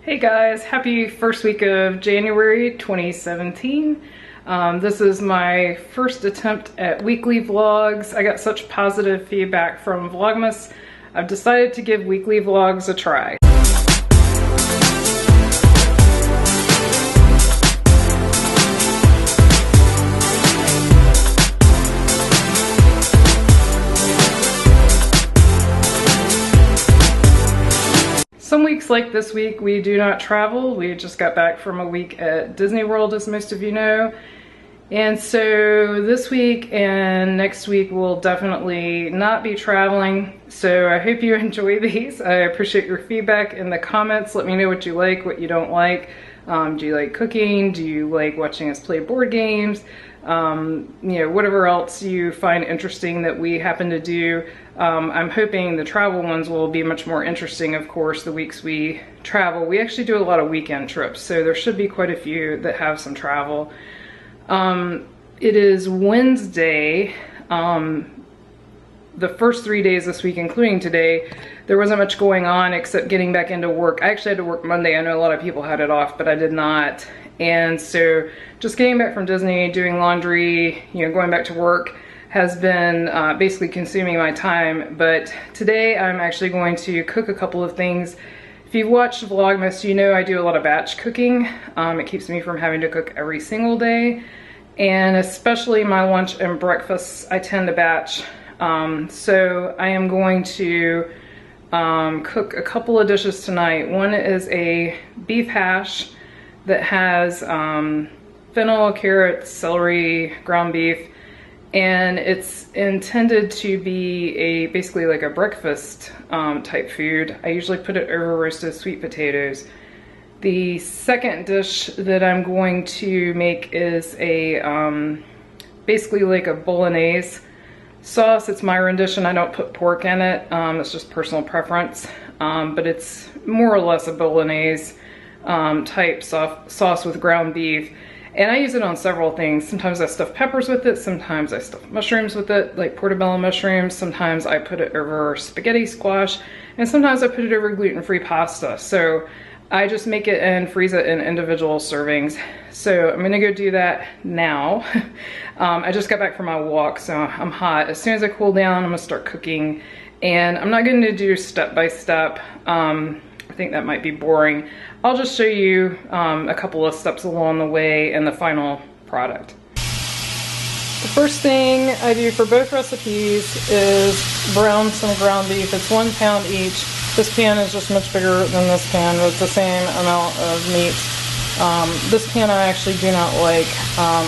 Hey guys, happy first week of January 2017. This is my first attempt at weekly vlogs. I got such positive feedback from Vlogmas. I've decided to give weekly vlogs a try. Some weeks like this week, we do not travel. We just got back from a week at Disney World, as most of you know. And so this week and next week we'll definitely not be traveling. So I hope you enjoy these. I appreciate your feedback in the comments. Let me know what you like, what you don't like. Do you like cooking? Do you like watching us play board games? You know, whatever else you find interesting that we happen to do. I'm hoping the travel ones will be much more interesting, of course, the weeks we travel. We actually do a lot of weekend trips, so there should be quite a few that have some travel. It is Wednesday. The first 3 days this week, including today, there wasn't much going on except getting back into work. I actually had to work Monday. I know a lot of people had it off, but I did not. And so just getting back from Disney, doing laundry, you know, going back to work has been basically consuming my time. But today I'm actually going to cook a couple of things. If you've watched Vlogmas, you know I do a lot of batch cooking. It keeps me from having to cook every single day. And especially my lunch and breakfast, I tend to batch. So I am going to cook a couple of dishes tonight. One is a beef hash that has fennel, carrots, celery, ground beef, and it's intended to be basically like a breakfast type food. I usually put it over roasted sweet potatoes. The second dish that I'm going to make is basically like a bolognese sauce. It's my rendition. I don't put pork in it. It's just personal preference, but it's more or less a bolognese type sauce with ground beef. And I use it on several things. Sometimes I stuff peppers with it. Sometimes I stuff mushrooms with it, like portobello mushrooms. Sometimes I put it over spaghetti squash. And sometimes I put it over gluten-free pasta. So I just make it and freeze it in individual servings. So I'm gonna go do that now. I just got back from my walk, so I'm hot. As soon as I cool down, I'm gonna start cooking. And I'm not gonna do step by step. I think that might be boring. I'll just show you a couple of steps along the way and the final product. The first thing I do for both recipes is brown some ground beef. It's 1 pound each. This pan is just much bigger than this pan, but it's the same amount of meat. This pan I actually do not like.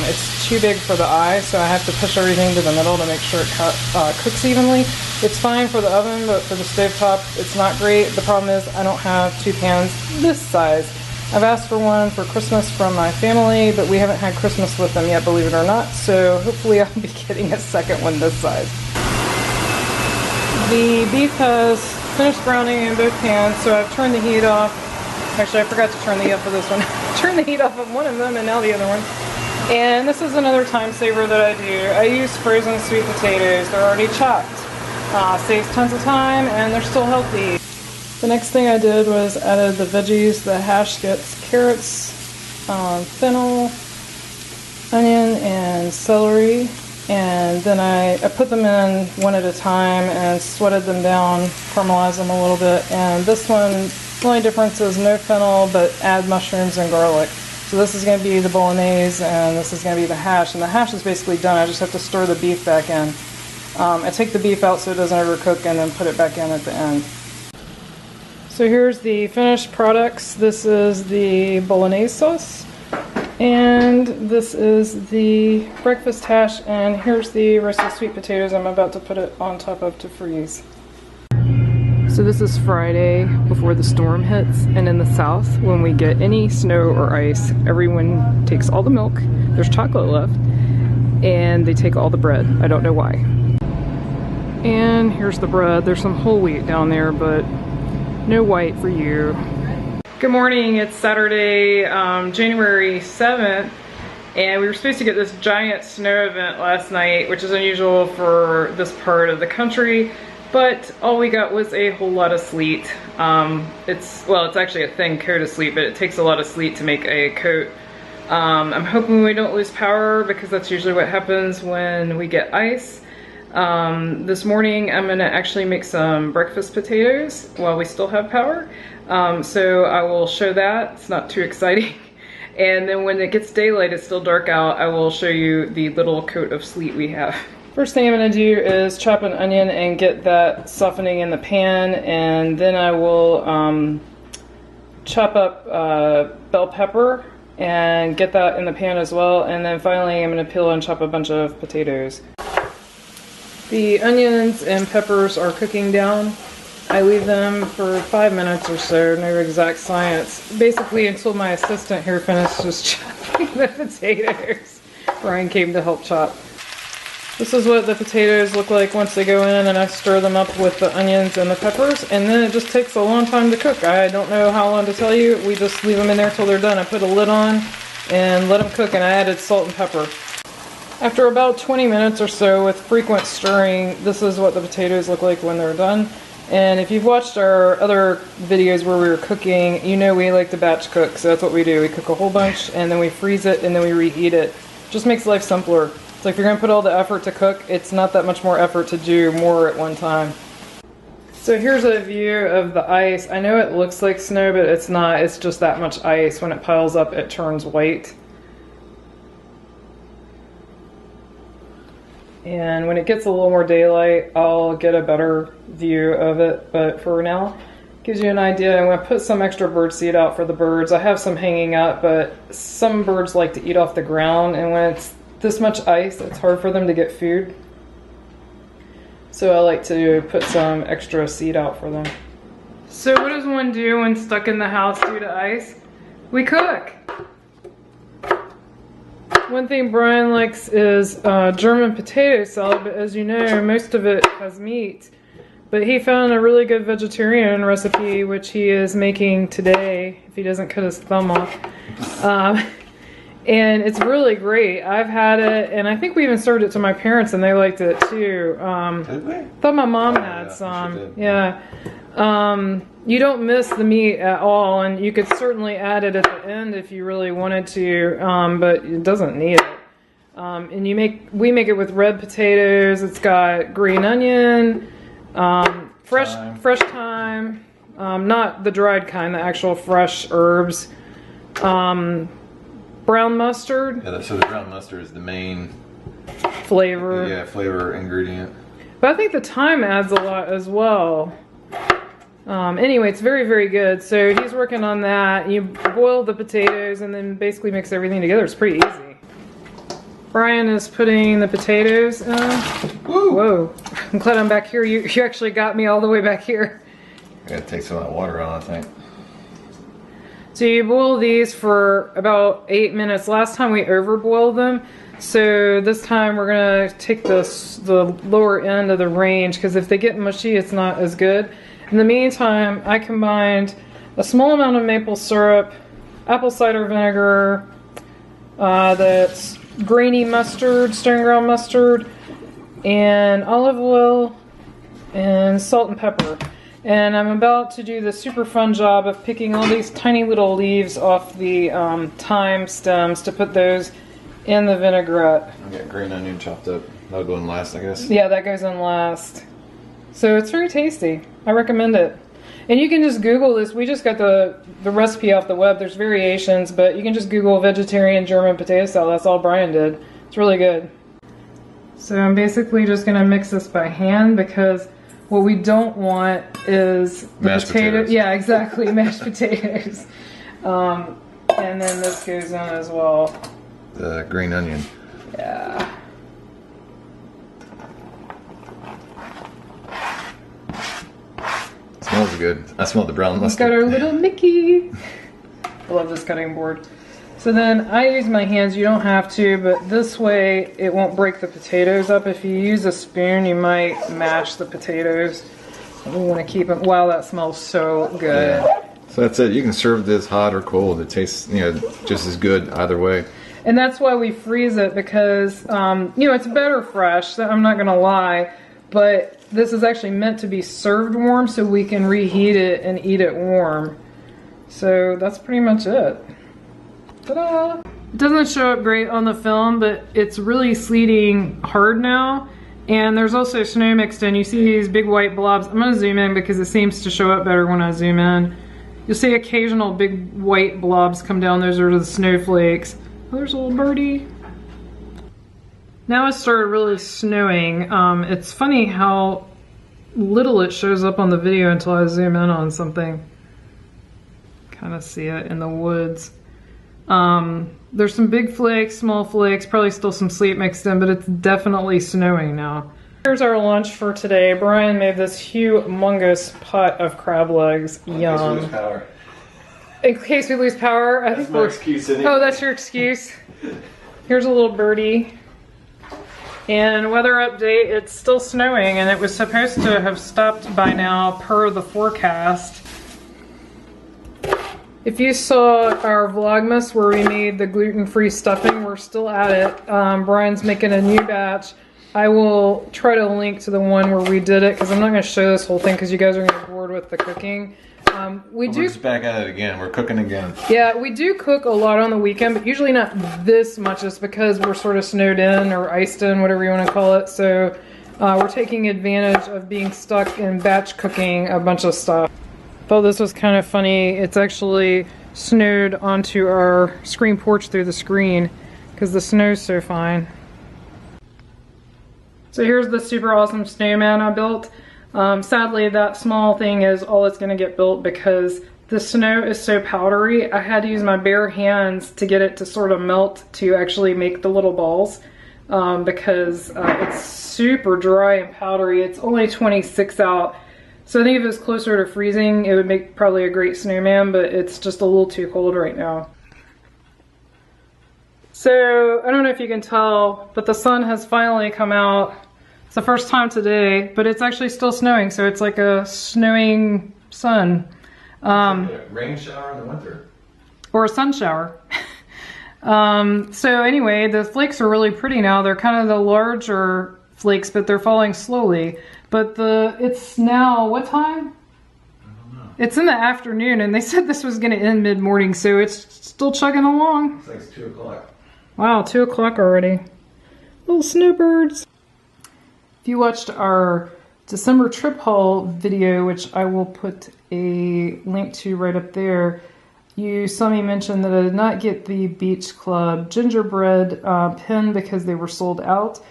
It's too big for the eye, so I have to push everything to the middle to make sure it cooks evenly. It's fine for the oven, but for the stovetop, it's not great. The problem is I don't have 2 pans this size. I've asked for one for Christmas from my family, but we haven't had Christmas with them yet, believe it or not, so hopefully I'll be getting a second one this size. The beef has finished browning in both pans, so I've turned the heat off. Actually, I forgot to turn the heat up for this one. Turn the heat off of one of them and now the other one. And this is another time saver that I do. I use frozen sweet potatoes. They're already chopped. Saves tons of time and they're still healthy. The next thing I did was added the veggies. The hash gets carrots, fennel, onion, and celery. And then I put them in one at a time and sweated them down, caramelized them a little bit. And this one, the only difference is no fennel, but add mushrooms and garlic. So this is going to be the bolognese and this is going to be the hash. And the hash is basically done. I just have to stir the beef back in. I take the beef out so it doesn't overcook and then put it back in at the end. So here's the finished products. This is the bolognese sauce. And this is the breakfast hash, and here's the roasted sweet potatoes I'm about to put it on top of to freeze. So this is Friday before the storm hits, and in the south, when we get any snow or ice, everyone takes all the milk, there's chocolate left, and they take all the bread. I don't know why. And here's the bread. There's some whole wheat down there, but no white for you. Good morning, it's Saturday, January 7th, and we were supposed to get this giant snow event last night, which is unusual for this part of the country, But all we got was a whole lot of sleet. It's actually a thin coat of sleet, but it takes a lot of sleet to make a coat. I'm hoping we don't lose power because that's usually what happens when we get ice. This morning I'm gonna actually make some breakfast potatoes while we still have power. So I will show that. It's not too exciting. And then when it gets daylight, it's still dark out, I will show you the little coat of sleet we have. First thing I'm gonna do is chop an onion and get that softening in the pan, and then I will chop up bell pepper and get that in the pan as well. And then finally I'm gonna peel and chop a bunch of potatoes. The onions and peppers are cooking down. I leave them for 5 minutes or so, no exact science. Basically until my assistant here finishes chopping the potatoes. Brian came to help chop. This is what the potatoes look like once they go in, and I stir them up with the onions and the peppers, and then it just takes a long time to cook. I don't know how long to tell you. We just leave them in there till they're done. I put a lid on and let them cook, and I added salt and pepper. After about 20 minutes or so with frequent stirring, this is what the potatoes look like when they're done. And if you've watched our other videos where we were cooking, you know we like to batch cook, so that's what we do. We cook a whole bunch and then we freeze it and then we reheat it. Just makes life simpler. So if you're going to put all the effort to cook, it's not that much more effort to do more at one time. So here's a view of the ice. I know it looks like snow, but it's not. It's just that much ice. When it piles up, it turns white. And when it gets a little more daylight, I'll get a better view of it. But for now, gives you an idea. I'm going to put some extra bird seed out for the birds. I have some hanging up, but some birds like to eat off the ground. And when it's this much ice, it's hard for them to get food. So I like to put some extra seed out for them. So what does one do when stuck in the house due to ice? We cook. One thing Brian likes is German potato salad, but as you know, most of it has meat. But he found a really good vegetarian recipe, which he is making today, if he doesn't cut his thumb off. And it's really great. I've had it, and I think we even served it to my parents, and they liked it too. Thought my mom had some. Yeah. You don't miss the meat at all, and you could certainly add it at the end if you really wanted to, but it doesn't need it. And we make it with red potatoes. It's got green onion, fresh thyme, not the dried kind, the actual fresh herbs, brown mustard. Yeah, so the brown mustard is the main flavor. Yeah, flavor ingredient. But I think the thyme adds a lot as well. Anyway, it's very, very good. So he's working on that. You boil the potatoes and then basically mix everything together. It's pretty easy. Brian is putting the potatoes in. Whoa. I'm glad I'm back here. You actually got me all the way back here. I gotta take some of that water out, I think. So you boil these for about 8 minutes. Last time we overboiled them. So this time we're gonna take the lower end of the range, because if they get mushy, it's not as good. In the meantime, I combined a small amount of maple syrup, apple cider vinegar, that's grainy mustard, stone ground mustard, and olive oil, and salt and pepper. And I'm about to do the super fun job of picking all these tiny little leaves off the thyme stems to put those in the vinaigrette. I got green onion chopped up. That'll go in last, I guess. Yeah, that goes in last. So it's very tasty. I recommend it. And you can just Google this. We just got the recipe off the web. There's variations, but you can just Google vegetarian German potato salad. That's all Brian did. It's really good. So I'm basically just going to mix this by hand, because what we don't want is the mashed potatoes. Yeah, exactly, mashed potatoes. And then this goes in as well. The green onion. Yeah. Smells good. I smell the brown mustard. We've got our little Mickey. I love this cutting board. So then I use my hands. You don't have to, but this way it won't break the potatoes up. If you use a spoon, you might mash the potatoes. We want to keep them. Wow, that smells so good. Yeah. So that's it. You can serve this hot or cold. It tastes, just as good either way. And that's why we freeze it, because, it's better fresh. I'm not going to lie. But this is actually meant to be served warm so we can reheat it and eat it warm. So that's pretty much it. Ta-da! It doesn't show up great on the film, but it's really sleeting hard now. And there's also snow mixed in. You see these big white blobs. I'm gonna zoom in because it seems to show up better when I zoom in. You'll see occasional big white blobs come down. Those are the snowflakes. Oh, there's a little birdie. Now it started really snowing. It's funny how little it shows up on the video until I zoom in on something. Kind of see it in the woods. There's some big flakes, small flakes, probably still some sleet mixed in, but it's definitely snowing now. Here's our lunch for today. Brian made this humongous pot of crab legs. Yum. In case we lose power, I think we're... excuse anyway. Oh, that's your excuse. Here's a little birdie. And weather update, it's still snowing and it was supposed to have stopped by now per the forecast. If you saw our Vlogmas where we made the gluten-free stuffing, we're still at it. Brian's making a new batch. I will try to link to the one where we did it because I'm not going to show this whole thing because you guys are going to get bored with the cooking. We're just back at it again. We're cooking again. Yeah, we do cook a lot on the weekend, but usually not this much just because we're sort of snowed in or iced in, whatever you want to call it. So we're taking advantage of being stuck in batch cooking a bunch of stuff. Thought this was kind of funny. It's actually snowed onto our screen porch through the screen because the snow's so fine. So here's the super awesome snowman I built. Sadly, that small thing is all that's going to get built because the snow is so powdery. I had to use my bare hands to get it to sort of melt to actually make the little balls because it's super dry and powdery. It's only 26 out. So I think if it was closer to freezing, it would make probably a great snowman, but it's just a little too cold right now. So I don't know if you can tell, but the sun has finally come out. It's the first time today, but it's actually still snowing, so it's like a snowing sun. It's like a rain shower in the winter. Or a sun shower. So anyway, the flakes are really pretty now. They're kind of the larger flakes, but they're falling slowly. But it's now, what time? I don't know. It's in the afternoon, and they said this was going to end mid-morning, so it's still chugging along. It's like 2 o'clock. Wow, 2 o'clock already. Little snowbirds. If you watched our December trip haul video, which I will put a link to right up there, you saw me mention that I did not get the Beach Club gingerbread pin because they were sold out.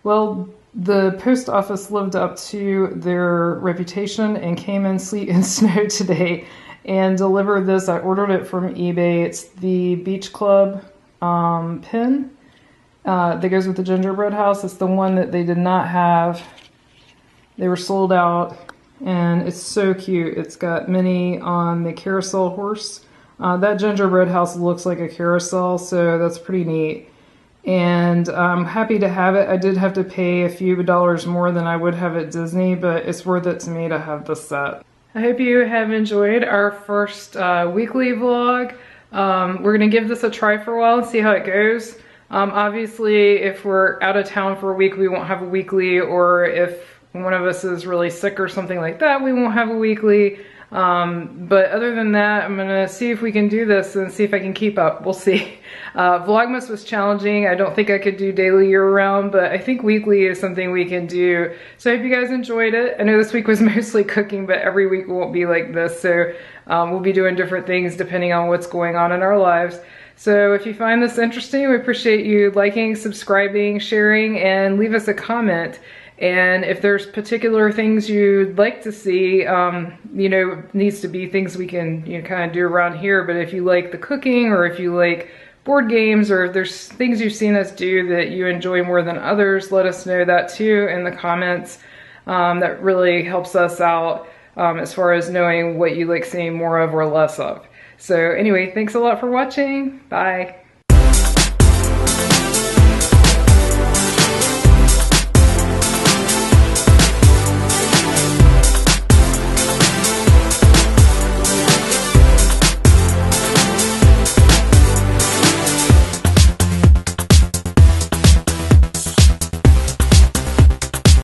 Well, the post office lived up to their reputation and came in sleet and snow today and delivered this. I ordered it from eBay. It's the Beach Club pin that goes with the gingerbread house. It's the one that they did not have. They were sold out and it's so cute. It's got Minnie on the carousel horse. That gingerbread house looks like a carousel, so that's pretty neat. And I'm happy to have it. I did have to pay a few dollars more than I would have at Disney, but it's worth it to me to have this set. I hope you have enjoyed our first weekly vlog. We're gonna give this a try for a while and see how it goes. Obviously, if we're out of town for a week, we won't have a weekly, or if one of us is really sick or something like that, we won't have a weekly. But other than that, I'm gonna see if we can do this and see if I can keep up. We'll see. Vlogmas was challenging. I don't think I could do daily year-round, but I think weekly is something we can do. So I hope you guys enjoyed it. I know this week was mostly cooking, but every week won't be like this. So we'll be doing different things depending on what's going on in our lives. So if you find this interesting, we appreciate you liking, subscribing, sharing, and leave us a comment. And if there's particular things you'd like to see, you know, needs to be things we can, you know, kind of do around here. But if you like the cooking, or if you like board games, or if there's things you've seen us do that you enjoy more than others, let us know that too in the comments. That really helps us out as far as knowing what you like seeing more of or less of. So anyway, thanks a lot for watching. Bye.